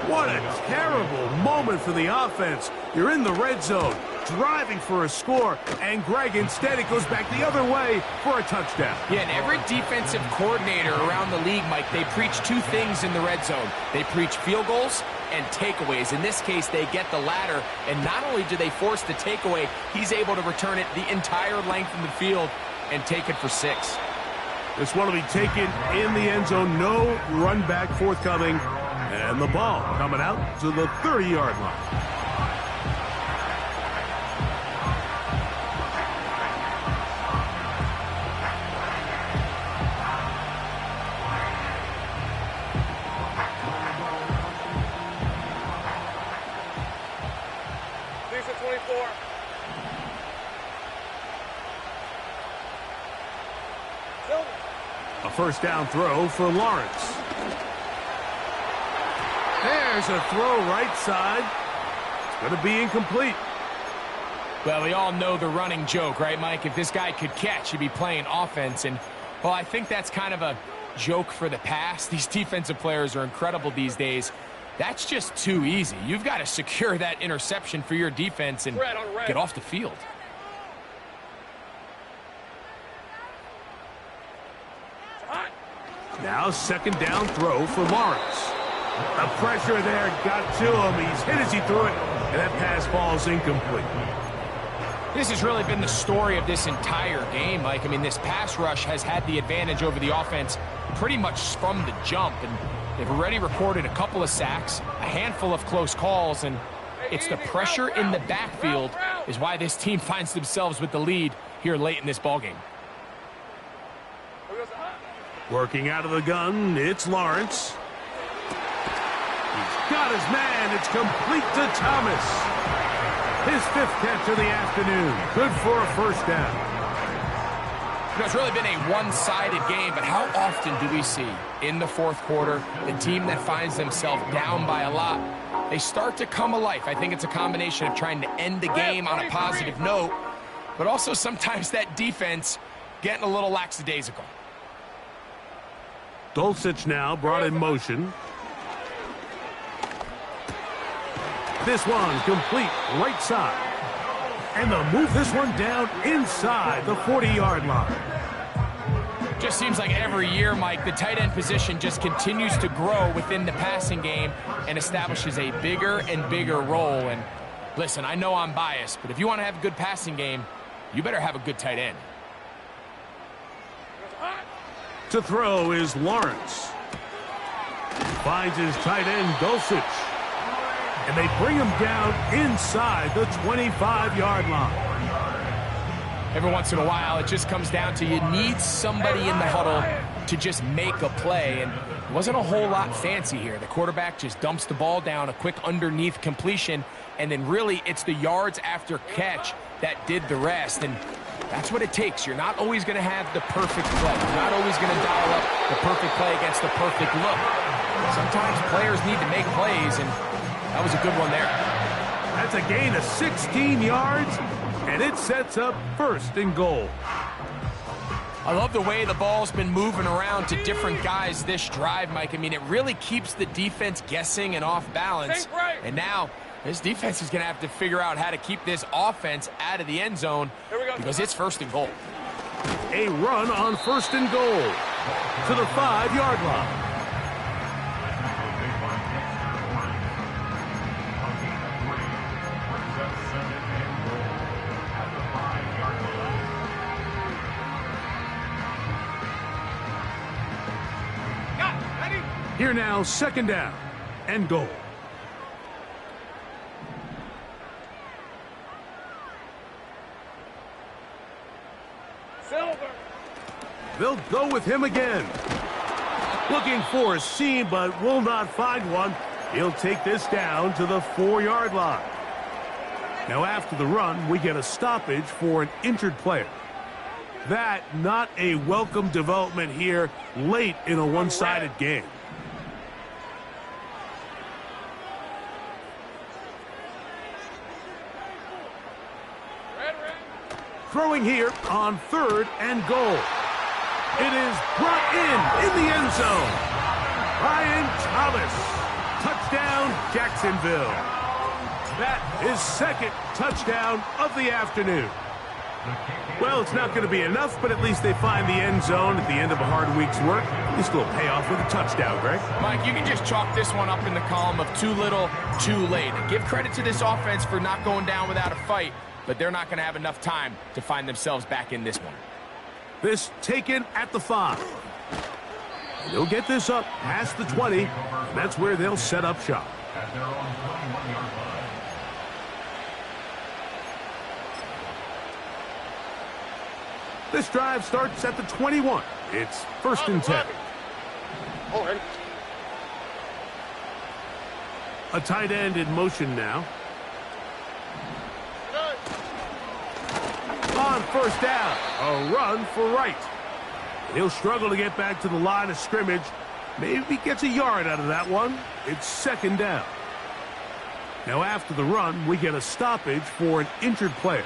What a terrible moment for the offense. You're in the red zone, driving for a score, and Greg, instead, it goes back the other way for a touchdown. Yeah, and every defensive coordinator around the league, Mike, they preach two things in the red zone. They preach field goals and takeaways. In this case, they get the latter, and not only do they force the takeaway, he's able to return it the entire length of the field and take it for 6. This one will be taken in the end zone. No run back forthcoming. And the ball coming out to the 30-yard line. These are 24. A first down throw for Lawrence. There's a throw right side. It's going to be incomplete. Well, we all know the running joke, right, Mike? If this guy could catch, he'd be playing offense. And, well, I think that's kind of a joke for the pass. These defensive players are incredible these days. That's just too easy. You've got to secure that interception for your defense and get off the field. Now second down throw for Lawrence. The pressure there got to him. He's hit as he threw it, and that pass falls incomplete. This has really been the story of this entire game, Mike. I mean, this pass rush has had the advantage over the offense pretty much from the jump, and they've already recorded a couple of sacks, a handful of close calls, and it's the pressure in the backfield is why this team finds themselves with the lead here late in this ballgame. Working out of the gun, it's Lawrence. He's got his man. It's complete to Thomas. His 5th catch of the afternoon. Good for a first down. You know, it's really been a one-sided game, but how often do we see in the fourth quarter the team that finds themselves down by a lot, they start to come alive? I think it's a combination of trying to end the game on a positive note, but also sometimes that defense getting a little lackadaisical. Dulcich now brought in motion. This one complete right side. And they'll move this one down inside the 40-yard line. Just seems like every year, Mike, the tight end position just continues to grow within the passing game and establishes a bigger and bigger role. And listen, I know I'm biased, but if you want to have a good passing game, you better have a good tight end. To throw is Lawrence. Finds his tight end, Dulcich. And they bring him down inside the 25-yard line. Every once in a while, it just comes down to you need somebody in the huddle to just make a play. And it wasn't a whole lot fancy here. The quarterback just dumps the ball down, a quick underneath completion, and then really it's the yards after catch that did the rest. And that's what it takes. You're not always going to have the perfect play. You're not always going to dial up the perfect play against the perfect look. Sometimes players need to make plays, and that was a good one there. That's a gain of 16 yards, and it sets up 1st and goal. I love the way the ball's been moving around to different guys this drive, Mike. I mean, it really keeps the defense guessing and off balance. And now this defense is going to have to figure out how to keep this offense out of the end zone because it's 1st and goal. A run on 1st and goal to the 5-yard line. Here now, 2nd down and goal. Silver. They'll go with him again. Looking for a seam, but will not find one. He'll take this down to the 4-yard line. Now after the run, we get a stoppage for an injured player. That not a welcome development here late in a one-sided game. Throwing here on 3rd and goal. It is brought in the end zone. Ryan Thomas. Touchdown, Jacksonville. That is 2nd touchdown of the afternoon. Well, it's not going to be enough, but at least they find the end zone at the end of a hard week's work. At least a little payoff with a touchdown, Greg. Mike, you can just chalk this one up in the column of too little, too late. And give credit to this offense for not going down without a fight, but they're not going to have enough time to find themselves back in this one. This taken at the 5. They'll get this up past the 20, and that's where they'll set up shop. At their own 21-yard line. This drive starts at the 21. It's 1st and 10. A tight end in motion now. On 1st down, a run for right. He'll struggle to get back to the line of scrimmage. Maybe gets a yard out of that one. It's 2nd down. Now after the run, we get a stoppage for an injured player.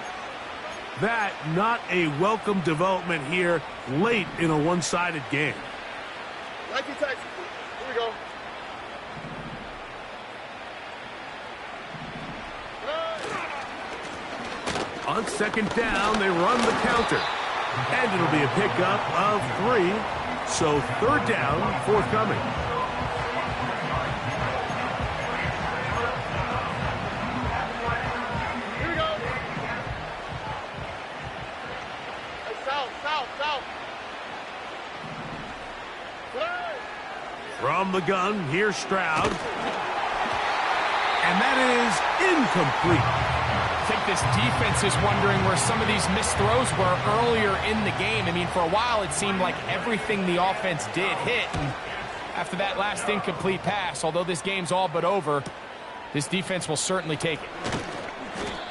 That not a welcome development here late in a one-sided game. tight. Here we go. On second down, they run the counter. And it'll be a pickup of 3. So third down, forthcoming. Here we go. Hey, south. Play. From the gun, here's Stroud. And that is incomplete. I think this defense is wondering where some of these missed throws were earlier in the game. I mean, for a while it seemed like everything the offense did hit. And after that last incomplete pass, although this game's all but over, this defense will certainly take it.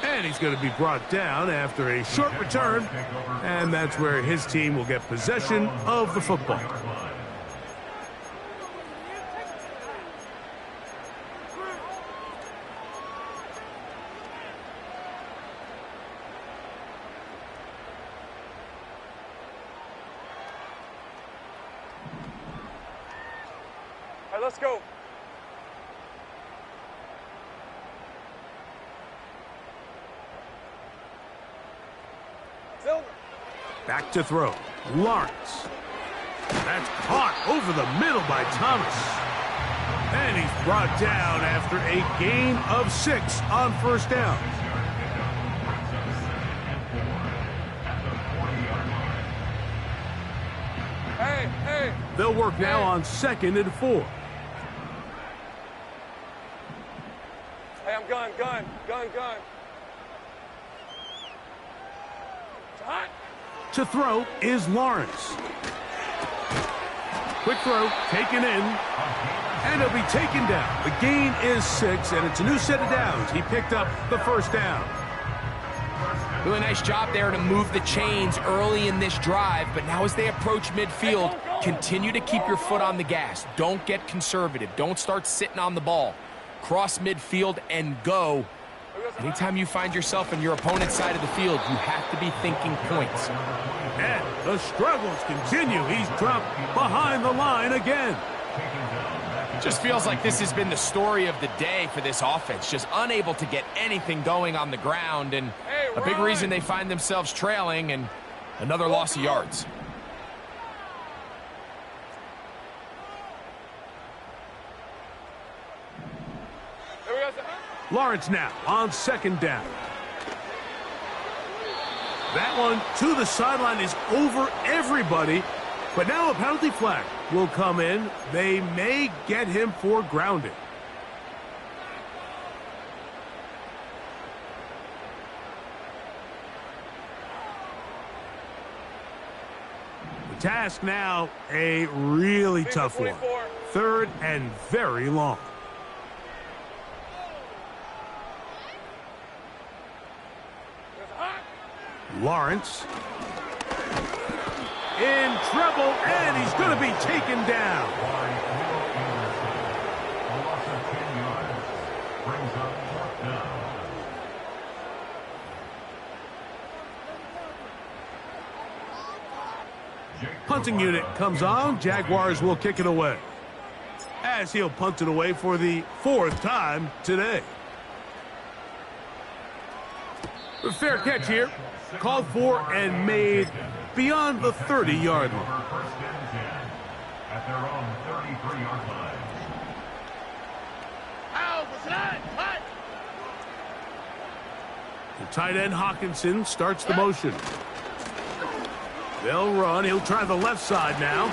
And he's going to be brought down after a short return. And that's where his team will get possession of the football. All right, let's go. Silver. Back to throw. Lawrence. That's caught over the middle by Thomas. And he's brought down after a gain of 6 on first down. Hey. They'll work now on 2nd and 4. Hey, I'm gun. It's hot. To throw is Lawrence. Quick throw, taken in, and he'll be taken down. The gain is 6, and it's a new set of downs. He picked up the first down. Really nice job there to move the chains early in this drive, but now as they approach midfield, continue to keep your foot on the gas. Don't get conservative. Don't start sitting on the ball. Cross midfield and go. Anytime you find yourself in your opponent's side of the field, you have to be thinking points. And the struggles continue. He's dropped behind the line again. Just feels like this has been the story of the day for this offense. Just unable to get anything going on the ground, and a big reason they find themselves trailing, and another loss of yards. Lawrence now on 2nd down. That one to the sideline is over everybody. But now a penalty flag will come in. They may get him for grounding. The task now, a really tough one. 3rd and very long. Lawrence in trouble, and he's going to be taken down. Punting unit comes on. Jaguars will kick it away, as he'll punt it away for the 4th time today. A fair catch here. Called for and made beyond the 30-yard line. At their own 33-yard line. The tight end Hawkinson starts the motion. They'll run. He'll try the left side now.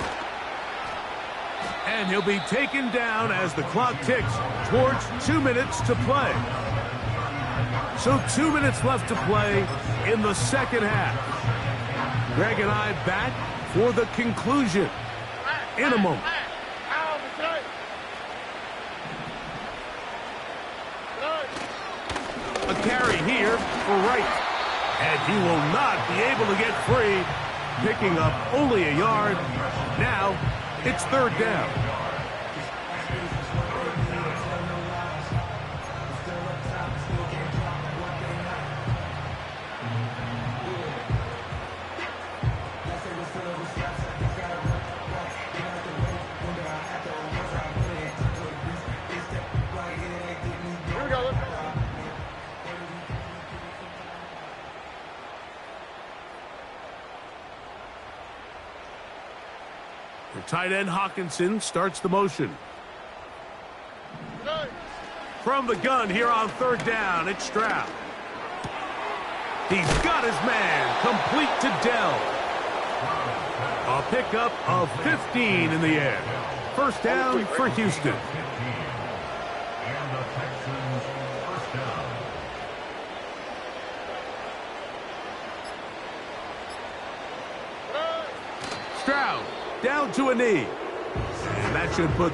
And he'll be taken down as the clock ticks towards 2 minutes to play. So 2 minutes left to play in the second half. Greg and I back for the conclusion in a moment. A carry here for Wright. And he will not be able to get free, picking up only a yard. Now it's 3rd down. tight end Hawkinson starts the motion. From the gun here on third down, it's Stroud. He's got his man, complete to Dell. A pickup of 15 in the air. First down for Houston. And the Texans first down. Stroud down to a knee. And that should put the